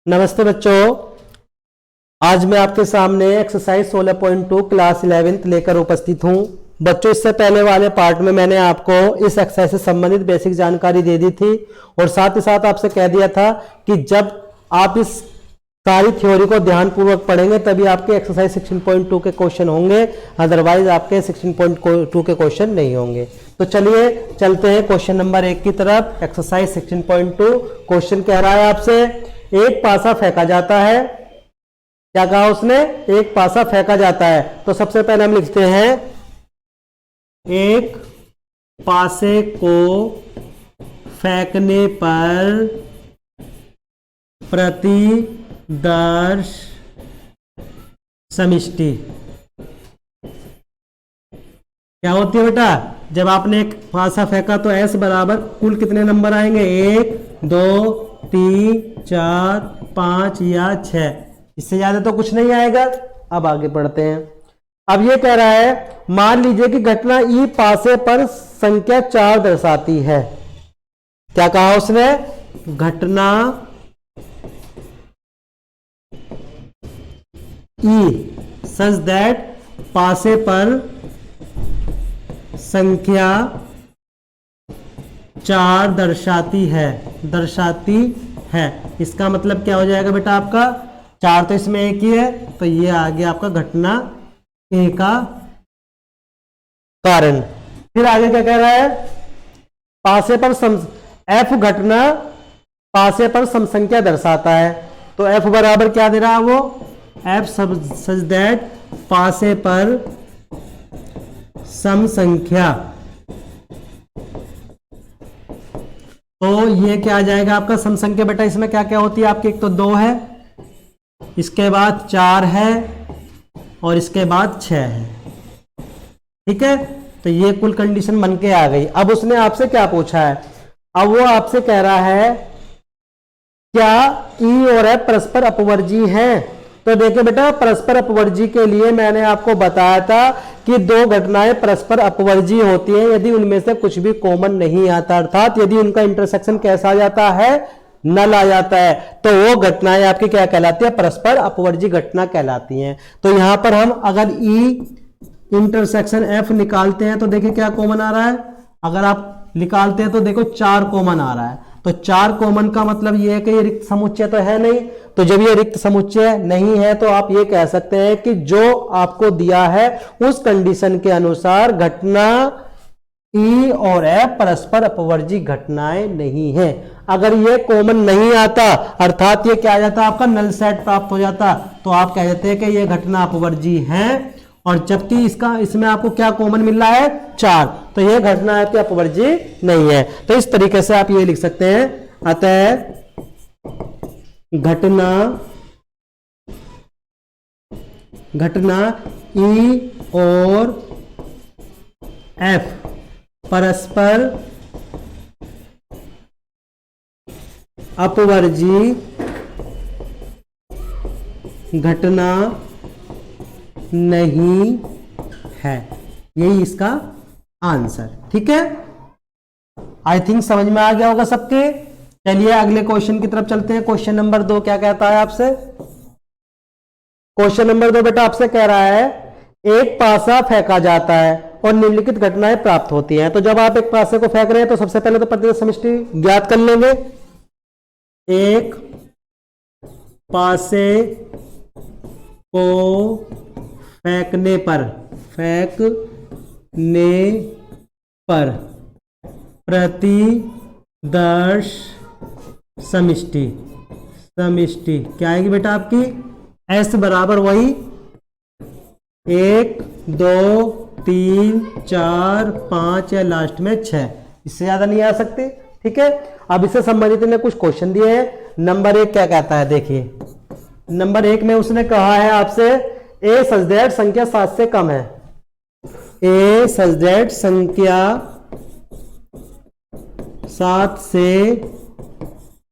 नमस्ते बच्चों, आज मैं आपके सामने एक्सरसाइज 16.2 क्लास 11th लेकर उपस्थित हूं। बच्चों, इससे पहले वाले पार्ट में मैंने आपको इस एक्सरसाइज से संबंधित बेसिक जानकारी दे दी थी और साथ ही साथ आपसे कह दिया था कि जब आप इस सारी थ्योरी को ध्यानपूर्वक पढ़ेंगे तभी आपके एक्सरसाइज 16.2 के क्वेश्चन होंगे, अदरवाइज आपके 16.2 के क्वेश्चन नहीं होंगे। तो चलिए चलते हैं क्वेश्चन नंबर 1 की तरफ। एक्सरसाइज 16.2 क्वेश्चन कह रहा है आपसे, एक पासा फेंका जाता है। क्या कहा उसने? एक पासा फेंका जाता है। तो सबसे पहले हम लिखते हैं एक पासे को फेंकने पर प्रतिदर्श समष्टि क्या होती है बेटा? जब आपने एक पासा फेंका तो एस बराबर कुल कितने नंबर आएंगे? 1 2 3 4 5 या 6। इससे ज्यादा तो कुछ नहीं आएगा। अब आगे पढ़ते हैं। अब ये कह रहा है, मान लीजिए कि घटना ई पासे पर संख्या 4 दर्शाती है। क्या कहा उसने? घटना ई सच दैट पासे पर संख्या 4 दर्शाती है। इसका मतलब क्या हो जाएगा बेटा आपका? 4 तो इसमें एक ही है, तो ये आ गया आपका घटना ए का कारण। फिर आगे क्या कह रहा है? पासे पर एफ घटना पासे पर सम संख्या दर्शाता है। तो एफ बराबर क्या दे रहा है वो? एफ सच दैट पासे पर सम संख्या। तो ये क्या आ जाएगा आपका सम संख्या बेटा? इसमें क्या क्या होती है आपकी? एक तो 2 है, इसके बाद 4 है और इसके बाद 6 है। ठीक है, तो ये कुल कंडीशन बन के आ गई। अब उसने आपसे क्या पूछा है? अब वो आपसे कह रहा है क्या ई और एफ परस्पर अपवर्जी हैं? तो देखिए बेटा, परस्पर अपवर्जी के लिए मैंने आपको बताया था कि 2 घटनाएं परस्पर अपवर्जी होती हैं यदि उनमें से कुछ भी कॉमन नहीं आता, अर्थात यदि उनका इंटरसेक्शन कैसा आ जाता है? नल आ जाता है, तो वो घटनाएं आपकी क्या कहलाती है? परस्पर अपवर्जी घटना कहलाती हैं। तो यहां पर हम अगर ई इंटरसेक्शन एफ निकालते हैं तो देखिए क्या कॉमन आ रहा है। अगर आप निकालते हैं तो देखो 4 कॉमन आ रहा है। तो 4 कॉमन का मतलब ये है कि ये रिक्त समुच्चय तो है नहीं। तो जब ये रिक्त समुच्चय नहीं है तो आप ये कह सकते हैं कि जो आपको दिया है उस कंडीशन के अनुसार घटना ई और एफ परस्पर अपवर्जी घटनाएं नहीं है। अगर ये कॉमन नहीं आता, अर्थात ये क्या आ जाता? आपका नल सेट प्राप्त हो जाता, तो आप कह देते हैं कि ये घटना अपवर्जी है। और जबकि इसमें आपको क्या कॉमन मिल रहा है? 4, तो ये घटना आपकी अपवर्जी नहीं है। तो इस तरीके से आप ये लिख सकते हैं, अतः घटना ई और एफ परस्पर अपवर्जी घटना नहीं है। यही इसका आंसर। ठीक है, आई थिंक समझ में आ गया होगा सबके। चलिए अगले क्वेश्चन की तरफ चलते हैं। क्वेश्चन नंबर 2 क्या कहता है आपसे? क्वेश्चन नंबर 2 बेटा आपसे कह रहा है, एक पासा फेंका जाता है और निम्नलिखित घटनाएं प्राप्त होती हैं। तो जब आप एक पासे को फेंक रहे हैं तो सबसे पहले तो प्रतिदर्श समष्टि ज्ञात कर लेंगे। एक पासे को फेंकने पर प्रतिदर्श समष्टि क्या आएगी बेटा आपकी? एस बराबर वही 1 2 3 4 5 या लास्ट में 6। इससे ज्यादा नहीं आ सकते। ठीक है, अब इससे संबंधित ने कुछ क्वेश्चन दिए हैं। नंबर 1 क्या कहता है? देखिए, नंबर 1 में उसने कहा है आपसे, ए सच दैट संख्या 7 से कम है। ए सच दैट संख्या 7 से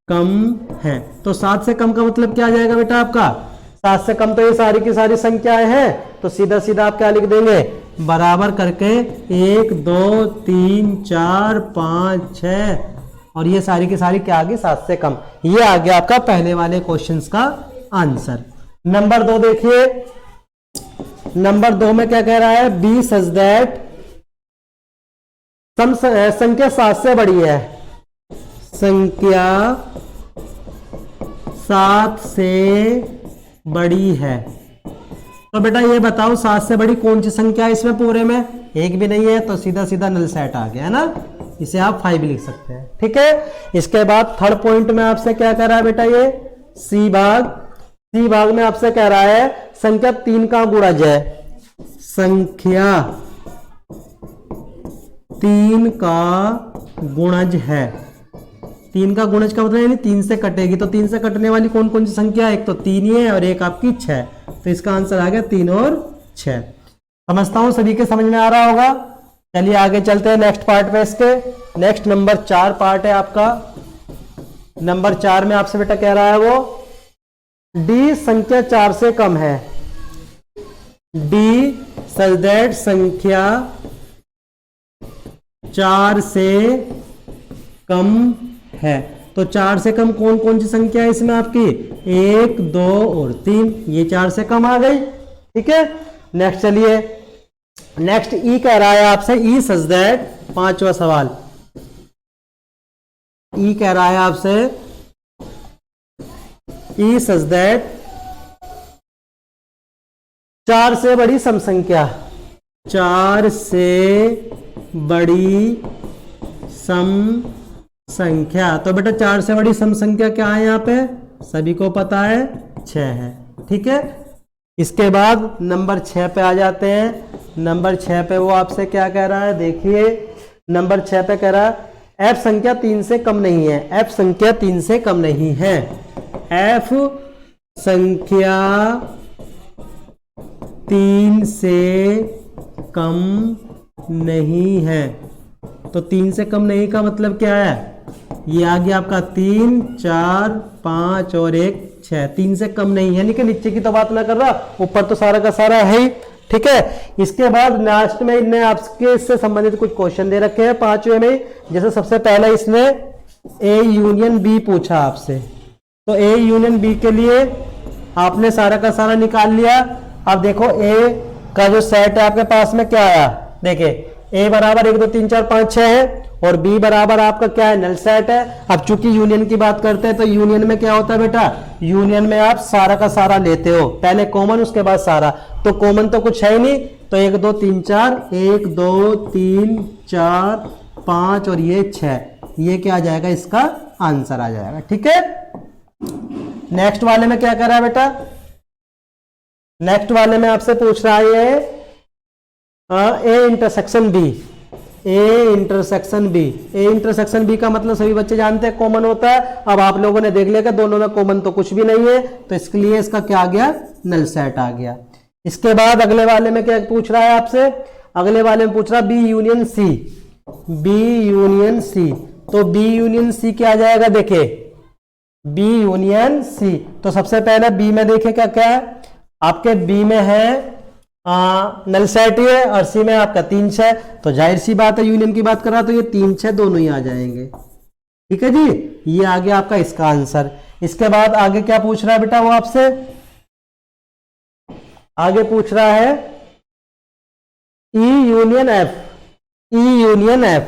कम है। तो 7 से कम का मतलब क्या आ जाएगा बेटा आपका? 7 से कम तो ये सारी की सारी संख्याएं हैं, तो सीधा सीधा आप क्या लिख देंगे? बराबर करके 1 2 3 4 5 6 और ये सारी की सारी क्या आ गई 7 से कम। ये आ गया आपका पहले वाले क्वेश्चंस का आंसर। नंबर 2 देखिए, नंबर 2 में क्या कह रहा है, बी सच दैट संख्या 7 से बड़ी है, संख्या 7 से बड़ी है। तो बेटा ये बताओ 7 से बड़ी कौन सी संख्या है इसमें पूरे में, एक भी नहीं है, तो सीधा सीधा नल सेट आ गया है ना, इसे आप 5 भी लिख सकते हैं। ठीक है, इसके बाद थर्ड पॉइंट में आपसे क्या कह रहा है बेटा, ये सी भाग में आपसे कह रहा है संख्या 3 का गुणज है, संख्या 3 का गुणज है। 3 का गुणज का मतलब यानी 3 से कटेगी, तो 3 से कटने वाली कौन कौन सी संख्या है, एक तो 3 ही है और एक आपकी 6, तो इसका आंसर आ गया 3 और 6। समझता हूं सभी के समझ में आ रहा होगा। चलिए आगे चलते हैं नेक्स्ट पार्ट में इसके। नेक्स्ट नंबर 4 पार्ट है आपका। नंबर 4 में आपसे बेटा कह रहा है वो डी संख्या 4 से कम है, डी सच दैट संख्या 4 से कम है। तो 4 से कम कौन कौन सी संख्या है इसमें आपकी, 1, 2 और 3, ये 4 से कम आ गई। ठीक है, नेक्स्ट चलिए, नेक्स्ट ई कह रहा है आपसे, ई सच दैट 5वां सवाल, ई कह रहा है आपसे, ई सच दैट 4 से बड़ी सम संख्या, 4 से बड़ी सम संख्या। तो बेटा 4 से बड़ी सम संख्या क्या है यहाँ पे, सभी को पता है 6 है। ठीक है, इसके बाद नंबर 6 पे आ जाते हैं। नंबर 6 पे वो आपसे क्या कह रहा है, देखिए नंबर 6 पे कह रहा है f संख्या 3 से कम नहीं है, f संख्या 3 से कम नहीं है, f संख्या 3 से कम नहीं है। तो 3 से कम नहीं का मतलब क्या है, ये आ गया आपका 3, 4, 5 और 1, 6, 3 से कम नहीं है, यानी कि नीचे की तो बात ना कर रहा, ऊपर तो सारा का सारा है ही। ठीक है, इसके बाद लास्ट में इन्हें आपके इससे संबंधित कुछ क्वेश्चन दे रखे हैं 5वें में। जैसे सबसे पहले इसने ए यूनियन बी पूछा आपसे, तो ए यूनियन बी के लिए आपने सारा का सारा निकाल लिया। अब देखो ए का जो सेट है आपके पास में क्या आया, देखिए ए बराबर 1 2 3 4 5 6 है और बी बराबर आपका क्या है, नल सेट है। अब चूंकि यूनियन की बात करते हैं तो यूनियन में क्या होता है बेटा, यूनियन में आप सारा का सारा लेते हो, पहले कॉमन उसके बाद सारा, तो कॉमन तो कुछ है ही नहीं, तो 1 2 3 4, 1 2 3 4 5 और ये 6, ये क्या आ जाएगा, इसका आंसर आ जाएगा। ठीक है, नेक्स्ट वाले में क्या कर रहा है बेटा, नेक्स्ट वाले में आपसे पूछ रहा है A intersection B, A intersection B. A intersection B का मतलब सभी बच्चे जानते हैं कॉमन होता है। अब आप लोगों ने देख लिया कि दोनों में कॉमन तो कुछ भी नहीं है, तो इसके लिए इसका क्या आ गया, नल सेट आ गया। इसके बाद अगले वाले में क्या पूछ रहा है आपसे, अगले वाले में पूछ रहा है B union C, B union C. तो बी यूनियन सी क्या आ जाएगा, देखे बी यूनियन सी। तो सबसे पहले बी में देखे क्या क्या है, आपके बी में है नल सेट ही है और सी में आपका 3 6, तो जाहिर सी बात है यूनियन की बात कर रहा तो ये 3 6 दोनों ही आ जाएंगे। ठीक है जी, ये आ गया आपका इसका आंसर। इसके बाद आगे क्या पूछ रहा है बेटा वो आपसे, आगे पूछ रहा है E union F, E union F,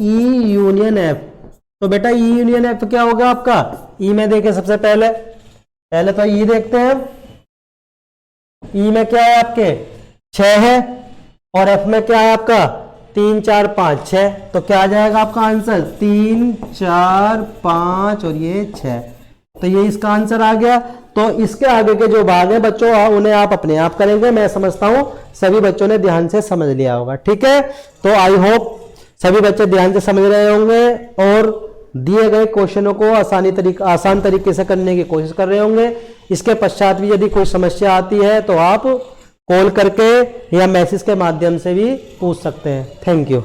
E union F. तो बेटा ई यूनियन एफ क्या होगा आपका, ई में देखें सबसे पहले तो ई देखते हैं, ई में क्या है आपके 6 है और एफ में क्या है आपका 3 4 5 6, तो क्या आ जाएगा आपका आंसर 3 4 5 और ये 6, तो ये इसका आंसर आ गया। तो इसके आगे के जो भाग है बच्चों उन्हें आप अपने आप करेंगे, मैं समझता हूं सभी बच्चों ने ध्यान से समझ लिया होगा। ठीक है, तो आई होप सभी बच्चे ध्यान से समझ रहे होंगे और दिए गए क्वेश्चनों को आसान तरीके से करने की कोशिश कर रहे होंगे। इसके पश्चात भी यदि कोई समस्या आती है तो आप कॉल करके या मैसेज के माध्यम से भी पूछ सकते हैं। Thank you.